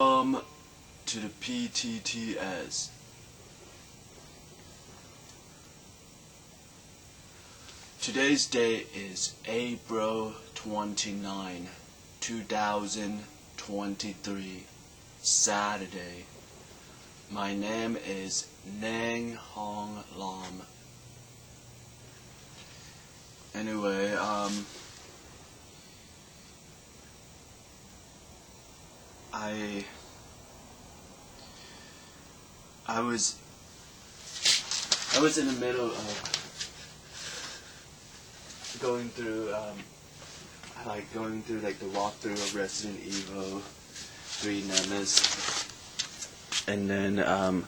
Welcome to the PTTS. Today's date is April 29, 2023, Saturday. My name is Nang Hong Lam. Anyway, I was in the middle of going through the walkthrough of Resident Evil 3 Nemesis, and then kind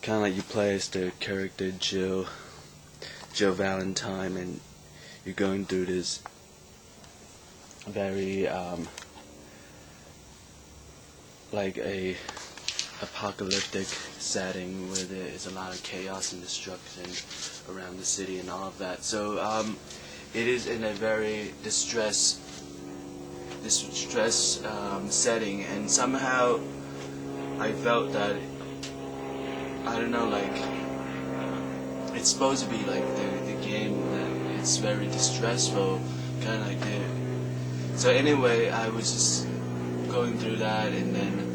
of like you play as the character Jill Valentine, and you're going through this very like a apocalyptic setting where there is a lot of chaos and destruction around the city and all of that. So it is in a very distress setting, and somehow I felt that, I don't know, like it's supposed to be like the game that it's very distressful, kind of like it. So anyway, I was just going through that, and then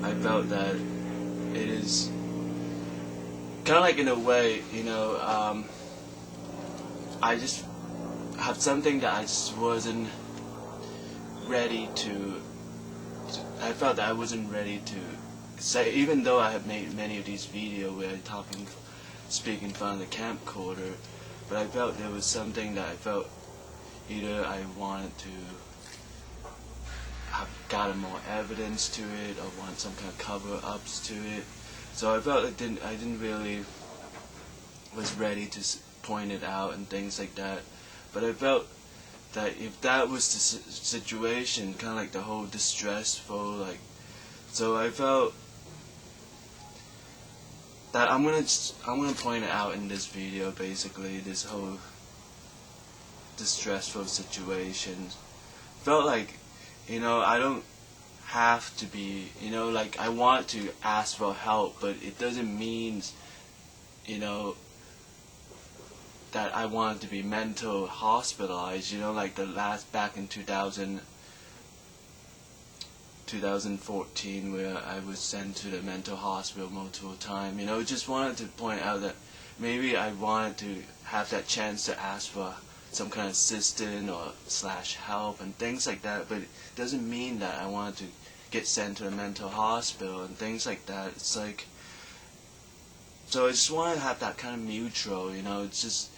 I felt that it is kind of like, in a way, I just have something that I just wasn't ready to. I felt that I wasn't ready to say, even though I have made many of these videos where I speak in front of the camcorder, but I felt there was something that I felt either I wanted to have gotten more evidence to it, or want some kind of cover-ups to it. So I felt I didn't really was ready to point it out and things like that. But I felt that if that was the situation, kind of like the whole distressful, like, so I felt that I'm gonna point it out in this video, basically, this whole distressful situation. Felt like, I don't have to be, like, I want to ask for help, but it doesn't mean, that I want to be mental hospitalized, like back in 2014, where I was sent to the mental hospital multiple times. Just wanted to point out that maybe I wanted to have that chance to ask for some kind of assistance or / help and things like that, but it doesn't mean that I wanted to get sent to a mental hospital and things like that. It's like, so I just want to have that kind of mutual, it's just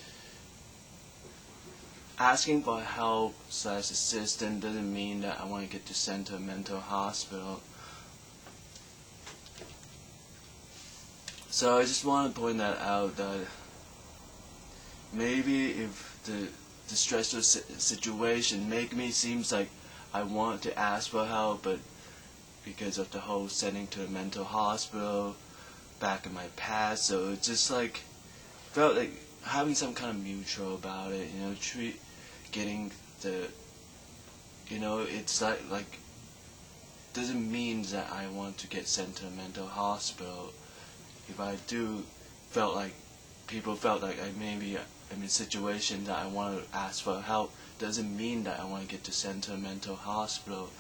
asking for help / assistance doesn't mean that I want to get sent to a mental hospital. So I just want to point that out, that maybe if the stressful situation make me seems like I want to ask for help, but because of the whole sending to a mental hospital back in my past, so it just like felt like having some kind of mutual about it, getting the, it's like doesn't mean that I want to get sent to a mental hospital. If I do people felt like I'm in a situation that I want to ask for help, doesn't mean that I want to get sent to a mental hospital.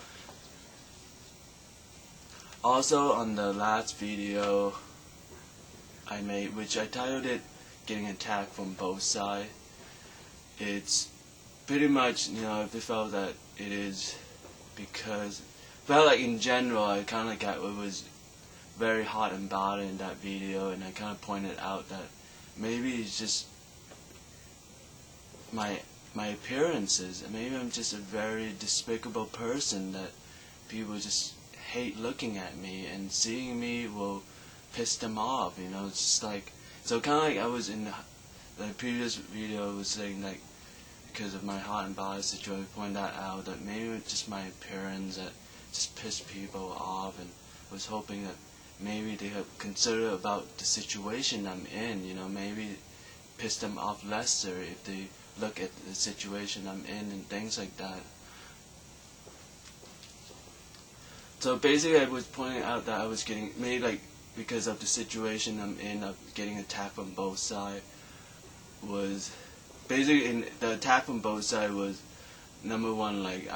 Also, on the last video I made, which I titled it "Getting Attacked from Both Sides," it's pretty much, I felt that it is because, felt like in general I kind of got what was very hot and bothered in that video, and I kind of pointed out that maybe it's just my appearances, and maybe I'm just a very despicable person that people just hate looking at me, and seeing me will piss them off, it's just like, so kind of like I was in the previous video was saying, like, because of my hot and bothered situation, I pointed that out, that maybe it's just my appearance that just pissed people off, and was hoping that maybe they have considered about the situation I'm in, maybe piss them off lesser if they look at the situation I'm in and things like that. So basically, I was pointing out that I was getting maybe like because of the situation I'm in of getting attacked from both sides was basically in the attack from both sides was number one, like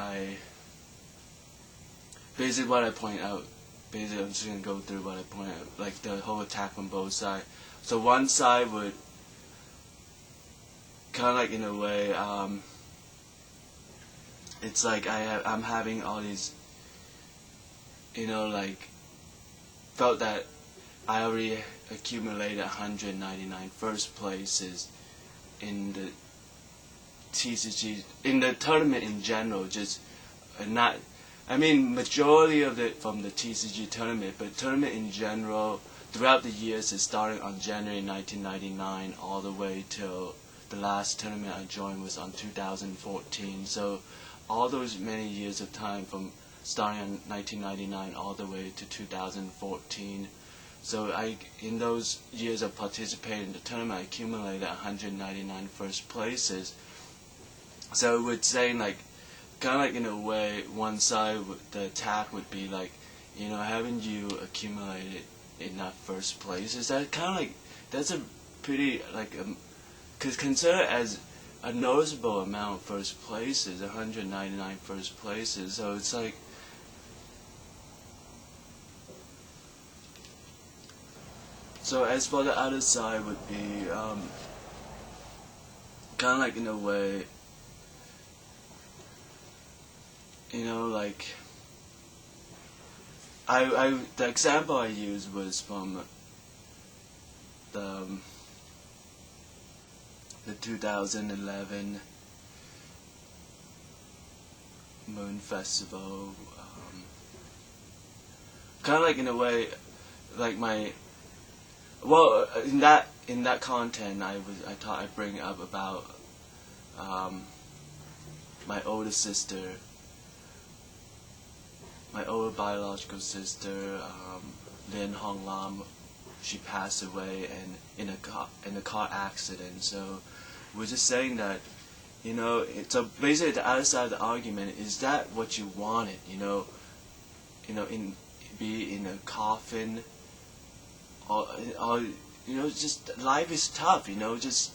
basically what I point out. Basically, I'm just gonna go through what I point out, like the whole attack from both sides. So one side would kind of like in a way, it's like I'm having all these, like felt that I already accumulated 199 first places in the TCG, in the tournament in general, just not, I mean majority of it from the TCG tournament, but tournament in general throughout the years is starting on January 1999 all the way till the last tournament I joined was on 2014. So all those many years of time from starting in 1999 all the way to 2014. So in those years of participating in the tournament, I accumulated 199 first places. So we're saying like, kind of like in a way, one side, the attack would be like, haven't you accumulated enough first places? That kind of like, that's a pretty like, cause consider as a noticeable amount of first places, 199 first places. So it's like, so as for the other side would be kind of like in a way, like the example I used was from the 2011 Moon Festival. Kind of like in a way, like in that content I thought I'd bring up about my older sister, my older biological sister, Lin Hong Lam. She passed away in a car accident. So we're just saying that, so basically the other side of the argument is that what you wanted, be in a coffin, or just life is tough, just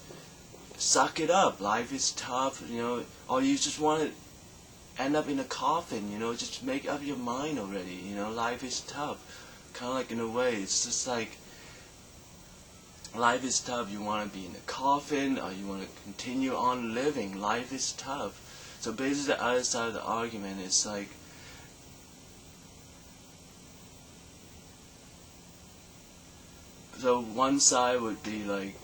suck it up. Life is tough, or you just want to end up in a coffin, just make up your mind already, life is tough. Kind of like in a way, it's just like, life is tough, you want to be in a coffin, or you want to continue on living, life is tough. So basically the other side of the argument is like, so one side would be like,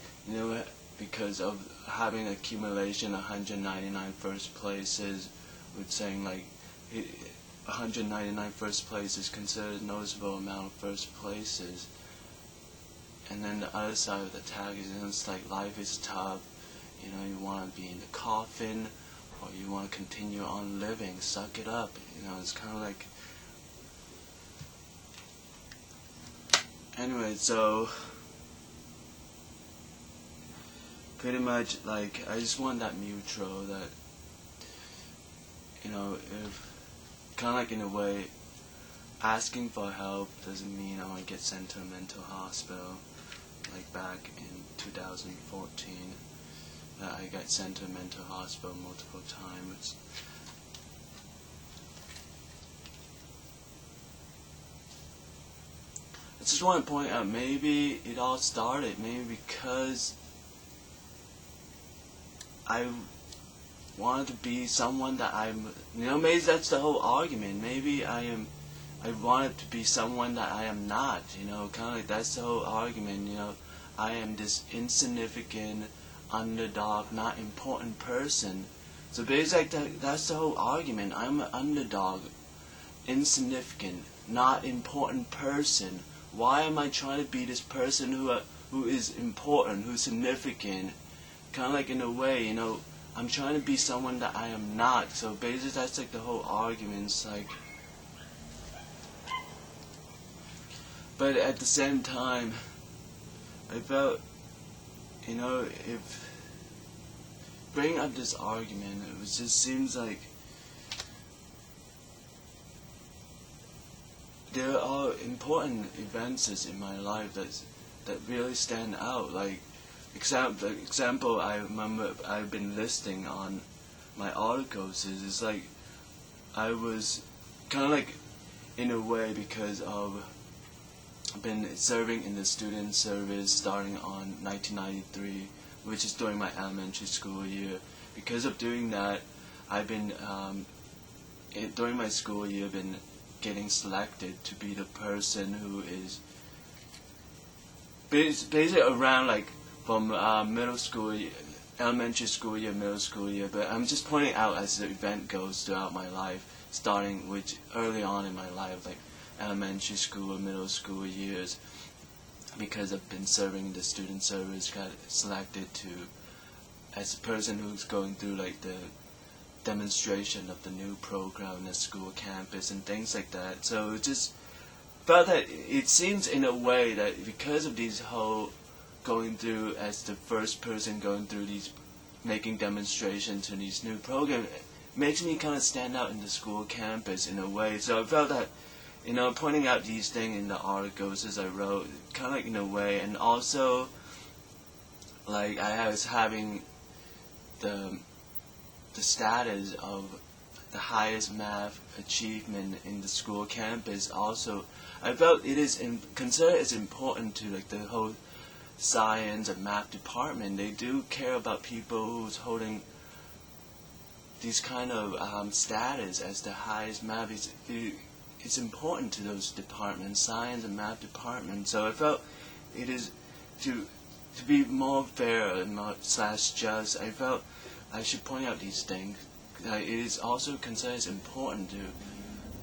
because of having accumulation 199 first places, would saying like 199 first places considered a noticeable amount of first places. And then the other side of the tag is it's like life is tough, you want to be in the coffin, or you want to continue on living, suck it up, it's kind of like, anyway, so pretty much like I just want that mutual, that if kind of like in a way asking for help doesn't mean I want to get sent to a mental hospital like back in 2014 that I got sent to a mental hospital multiple times. I just want to point out, maybe it all started maybe because I wanted to be someone that I'm, maybe that's the whole argument. Maybe I wanted to be someone that I am not, kind of like that's the whole argument, I am this insignificant, underdog, not important person. So basically that's the whole argument. I'm an underdog, insignificant, not important person. Why am I trying to be this person who is important, who's significant? Kind of like in a way, I'm trying to be someone that I am not. So basically that's like the whole argument. It's like, but at the same time, I felt, if bringing up this argument, it just seems like there are important events in my life that really stand out. Like example, I remember I've been listing on my articles is like I was kind of like in a way because of I've been serving in the student service starting on 1993, which is during my elementary school year. Because of doing that, I've been during my school year been getting selected to be the person who is basically around like from middle school, elementary school year, middle school year. But I'm just pointing out as the event goes throughout my life, starting with early on in my life, like elementary school, middle school years, because I've been serving in the student service, got selected to as a person who's going through like the demonstration of the new program in the school campus and things like that. So it just felt that it seems in a way that because of these whole going through as the first person going through these making demonstrations to these new programs, it makes me kind of stand out in the school campus in a way. So I felt that, you know, pointing out these things in the articles as I wrote, kind of like in a way, and also like I was having the status of the highest math achievement in the school campus. Also, I felt it is considered as important to like the whole science and math department. They do care about people who's holding these kind of status as the highest math. It's important to those departments, science and math departments. So I felt it is to be more fair and more / just. I felt I should point out these things. It is also considered as important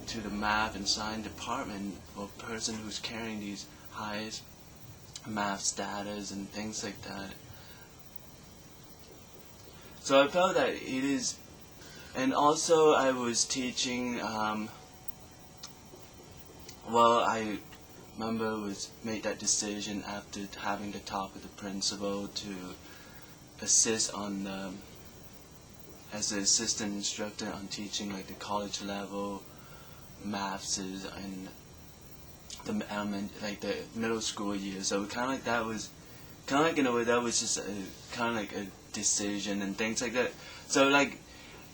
to the math and science department for a person who's carrying these highest math status and things like that. So I felt that it is, and also I was teaching. Well, I remember made that decision after having the talk with the principal to assist on as an assistant instructor on teaching like the college level maths and the like the middle school year. So kind of like that was kind of like in a way that was just kind of like a decision and things like that. So like,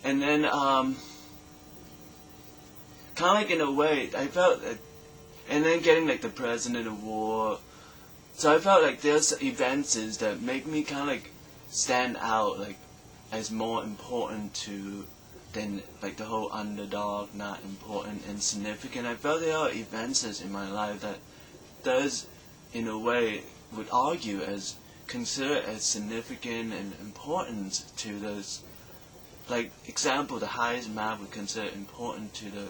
and then kind of like in a way I felt that. And then getting like the President Award. So I felt like there's events that make me kind of like stand out like as more important to than like the whole underdog, not important and significant. I felt there are events in my life that does in a way would argue as considered as significant and important to those. Like example, the highest math would consider important to the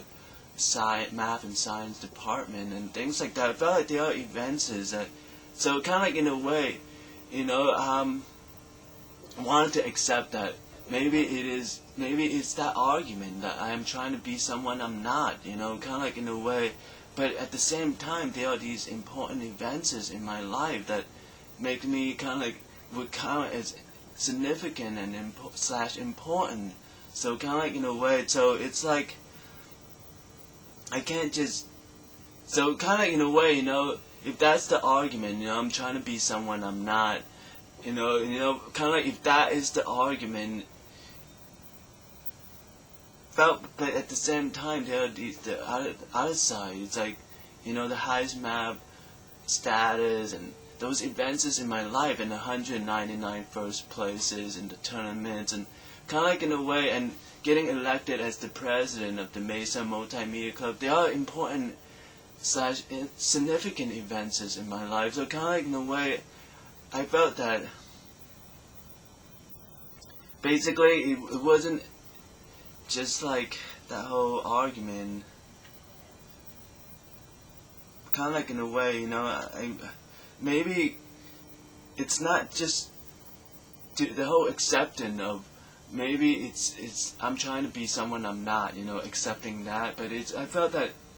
math and science department and things like that. I felt like there are events that, so kind of like in a way, you know, wanted to accept that maybe it's that argument that I am trying to be someone I'm not, you know, kind of like in a way, but at the same time there are these important events in my life that make me kind of like would count as significant and important. So kind of like in a way, so it's like I can't just, so kind of in a way, you know, if that's the argument, you know, I'm trying to be someone I'm not, you know, kind of like if that is the argument, but at the same time, there are the other side, it's like, you know, the highest math status and those events in my life and 199 first places in the tournaments and kind of like in a way, and getting elected as the president of the Mesa Multimedia Club, they are important / significant events in my life. So kind of like in a way, I felt that basically it wasn't just like that whole argument. Kind of like in a way, you know, maybe it's not just the whole acceptance of. Maybe it's I'm trying to be someone I'm not, you know, accepting that. But I felt that